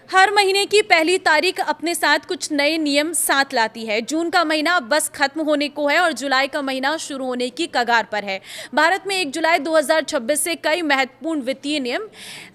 हर महीने की पहली तारीख अपने साथ कुछ नए नियम साथ लाती है। जून का महीना बस खत्म होने को है और जुलाई का महीना शुरू होने की कगार पर है। भारत में 1 जुलाई 2026 से कई महत्वपूर्ण वित्तीय नियम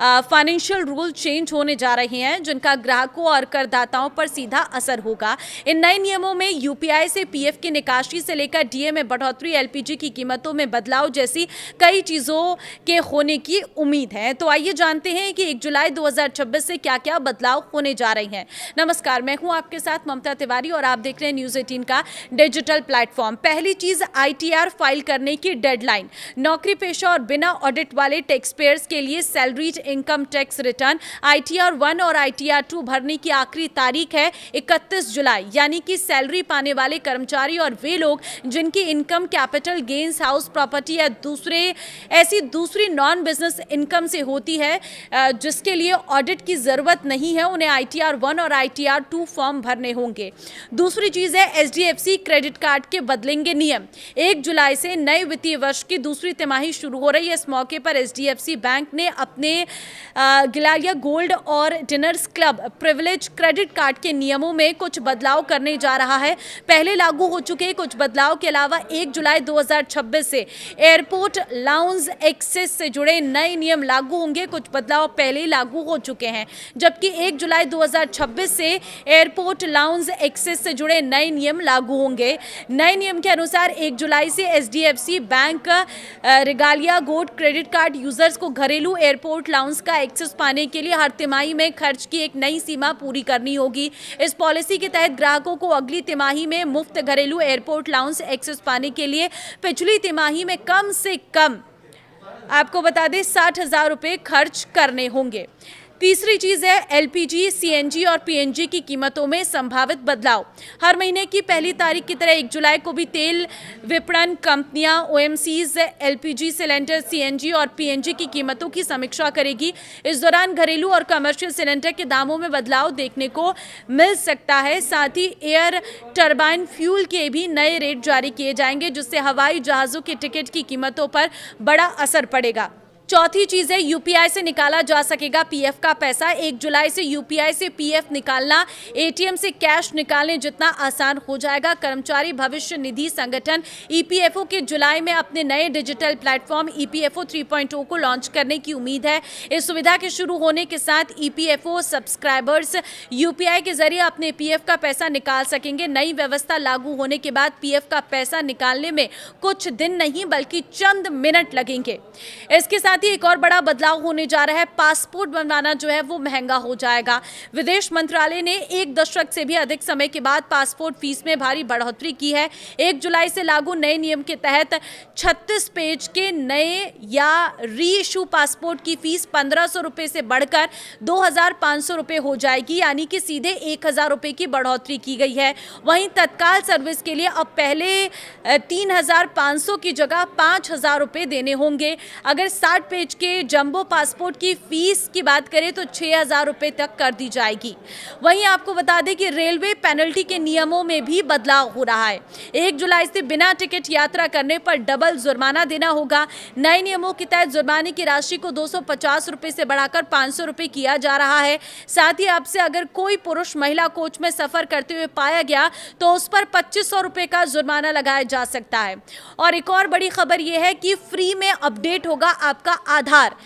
फाइनेंशियल रूल चेंज होने जा रहे हैं, जिनका ग्राहकों और करदाताओं पर सीधा असर होगा। इन नए नियमों में यूपीआई से पीएफ की निकासी से लेकर डीए में बढ़ोतरी, एलपीजी की कीमतों में बदलाव जैसी कई चीजों के होने की उम्मीद है। तो आइए जानते हैं कि 1 जुलाई 2026 से क्या क्या बदलाव होने जा रही हैं। नमस्कार, मैं हूं आपके साथ ममता तिवारी और आप देख रहे हैं न्यूज़ 18 का डिजिटल प्लेटफॉर्म। पहली चीज, आईटीआर फाइल करने की डेडलाइन। नौकरी पेशा और बिना ऑडिट वाले टैक्स पेयर्स के लिए salaried income tax return ITR 1 और आईटीआर 2 भरने की आखिरी तारीख है 31 जुलाई। यानी कि सैलरी पाने वाले कर्मचारी और वे लोग जिनकी income capital gains, house property या दूसरी नॉन बिजनेस इनकम से होती है, जिसके लिए ऑडिट की जरूरत नहीं है, उन्हें आईटीआर 1 और आईटीआर 2 फॉर्म भरने होंगे। दूसरी चीज है, एचडीएफसी क्रेडिट कार्ड के बदलेंगे नियम। 1 जुलाई से नए वित्तीय वर्ष की दूसरी तिमाही शुरू हो रही है। इस मौके पर एचडीएफसी बैंक ने अपने गिलारिया गोल्ड और dinners club privilege credit card के नियमों में कुछ बदलाव करने जा रहा है। पहले लागू हो चुके कुछ बदलाव के अलावा 1 जुलाई 2026 से एयरपोर्ट लाउंज एक्सेस से जुड़े नए नियम लागू होंगे। कुछ बदलाव पहले ही लागू हो चुके हैं, जबकि 1 जुलाई 2026 से एयरपोर्ट लाउंज एक्सेस से जुड़े नए नियम लागू होंगे। नए नियम के अनुसार 1 जुलाई से HDFC bank regalia gold credit card users को घरेलू एयरपोर्ट लाउंज का एक्सेस पाने के लिए हर तिमाही में खर्च की एक नई सीमा पूरी करनी होगी। इस पॉलिसी के तहत ग्राहकों को अगली तिमाही में मुफ्त घरेलू एयरपोर्ट लाउंज एक्सेस पाने के लिए पिछली तिमाही में कम से कम, आपको बता दें, 60,000 रुपये खर्च करने होंगे। तीसरी चीज है, एलपीजी, सीएनजी और पीएनजी की कीमतों में संभावित बदलाव। हर महीने की पहली तारीख की तरह 1 जुलाई को भी तेल विपणन कंपनियां ओएमसीज एलपीजी सिलेंडर, सीएनजी और पीएनजी की कीमतों की समीक्षा करेगी। इस दौरान घरेलू और कमर्शियल सिलेंडर के दामों में बदलाव देखने को मिल सकता है। साथ ही एयर टरबाइन फ्यूल के भी नए रेट जारी किए जाएंगे, जिससे हवाई जहाजों के टिकट की कीमतों पर बड़ा असर पड़ेगा। चौथी चीज है, यूपीआई से निकाला जा सकेगा पीएफ का पैसा। 1 जुलाई से यूपीआई से पीएफ निकालना एटीएम से कैश निकालने जितना आसान हो जाएगा। कर्मचारी भविष्य निधि संगठन ईपीएफओ के जुलाई में अपने नए डिजिटल प्लेटफॉर्म ईपीएफओ 3.0 को लॉन्च करने की उम्मीद है। इस सुविधा के शुरू होने के साथ ईपीएफओ सब्सक्राइबर्स यूपीआई के जरिए अपने पीएफ का पैसा निकाल सकेंगे। नई व्यवस्था लागू होने के बाद पीएफ का पैसा निकालने में कुछ दिन नहीं बल्कि चंद मिनट लगेंगे। इसके साथ ही एक और बड़ा बदलाव होने जा रहा है, पासपोर्ट बनवाना जो है वो महंगा हो जाएगा। विदेश मंत्रालय ने 1 दशक से भी अधिक समय के बाद पासपोर्ट फीस में भारी बढ़ोतरी की है। 1 जुलाई से लागू नए नियम के तहत 36 पेज के नए या री इशू पासपोर्ट की फीस 1500 रुपए से बढ़कर 2500 रुपए हो जाएगी, यानी कि सीधे 1000 रुपए की बढ़ोतरी की गई है। वहीं तत्काल सर्विस के लिए अब पहले 3500 की जगह 5000 रुपए देने होंगे। अगर 60 पेज के जंबो पासपोर्ट की फीस की बात करें तो 6000 रुपए तक कर दी जाएगी। वहीं आपको बता दें कि रेलवे पेनल्टी के नियमों में भी बदलाव हो रहा है। 1 जुलाई से बिना टिकट यात्रा करने पर डबल जुर्माना देना होगा। नए नियमों के तहत जुर्माने की राशि को 250 रुपए से बढ़ाकर 500 रुपए किया जा रहा है। साथ ही अब से अगर कोई पुरुष महिला कोच में सफर करते हुए पाया गया तो उस पर 2500 रुपए का जुर्माना लगाया जा सकता है। और एक और बड़ी खबर यह है कि फ्री में अपडेट होगा आपका आधार।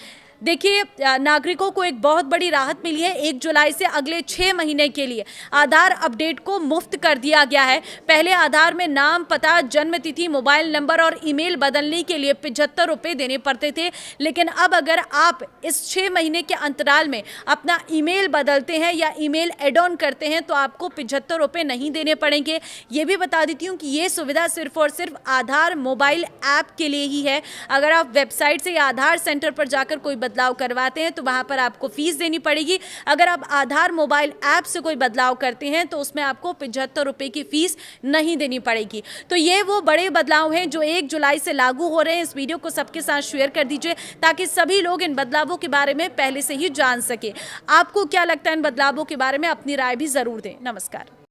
देखिए, नागरिकों को एक बहुत बड़ी राहत मिली है। 1 जुलाई से अगले 6 महीने के लिए आधार अपडेट को मुफ्त कर दिया गया है। पहले आधार में नाम, पता, जन्म तिथि, मोबाइल नंबर और ईमेल बदलने के लिए 75 रुपये देने पड़ते थे, लेकिन अब अगर आप इस 6 महीने के अंतराल में अपना ईमेल बदलते हैं या ईमेल एड ऑन करते हैं तो आपको 75 रुपये नहीं देने पड़ेंगे। ये भी बता देती हूँ कि ये सुविधा सिर्फ और सिर्फ आधार मोबाइल ऐप के लिए ही है। अगर आप वेबसाइट से या आधार सेंटर पर जाकर कोई बदलाव करवाते हैं तो वहां पर आपको फीस देनी पड़ेगी। अगर आप आधार मोबाइल ऐप से कोई बदलाव करते हैं तो उसमें आपको 75 रुपए की फीस नहीं देनी पड़ेगी। तो ये वो बड़े बदलाव हैं जो 1 जुलाई से लागू हो रहे हैं। इस वीडियो को सबके साथ शेयर कर दीजिए ताकि सभी लोग इन बदलावों के बारे में पहले से ही जान सके। आपको क्या लगता है इन बदलावों के बारे में? अपनी राय भी जरूर दें। नमस्कार।